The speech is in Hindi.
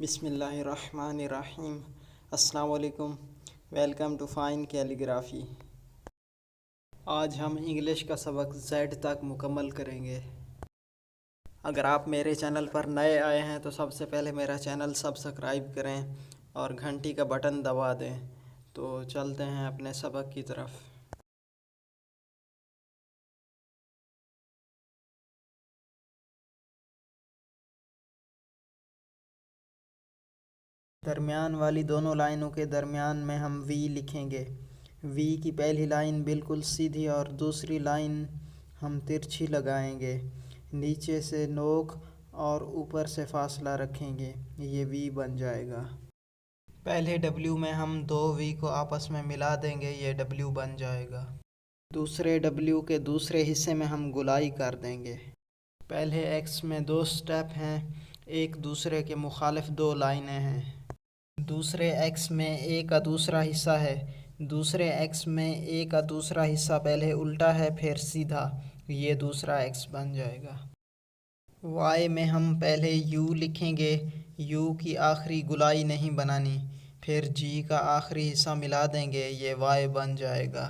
बिस्मिल्लाहिर्रहमानिर्रहीम। अस्सलाम वालेकुम। Welcome to fine calligraphy. आज हम इंग्लिश का सबक ज़ेड तक मुकम्मल करेंगे। अगर आप मेरे चैनल पर नए आए हैं तो सबसे पहले मेरा चैनल सब्सक्राइब करें और घंटी का बटन दबा दें। तो चलते हैं अपने सबक की तरफ। दरमियान वाली दोनों लाइनों के दरमियान में हम वी लिखेंगे। वी की पहली लाइन बिल्कुल सीधी और दूसरी लाइन हम तिरछी लगाएंगे। नीचे से नोक और ऊपर से फासला रखेंगे, ये वी बन जाएगा। पहले डब्ल्यू में हम दो वी को आपस में मिला देंगे, ये डब्ल्यू बन जाएगा। दूसरे डब्ल्यू के दूसरे हिस्से में हम गुलाई कर देंगे। पहले एक्स में दो स्टेप हैं, एक दूसरे के मुखालिफ दो लाइनें हैं। दूसरे एक्स में ए का दूसरा हिस्सा है, दूसरे एक्स में ए का दूसरा हिस्सा पहले उल्टा है फिर सीधा, ये दूसरा एक्स बन जाएगा। वाई में हम पहले यू लिखेंगे, यू की आखिरी गुलाई नहीं बनानी, फिर जी का आखिरी हिस्सा मिला देंगे, ये वाई बन जाएगा।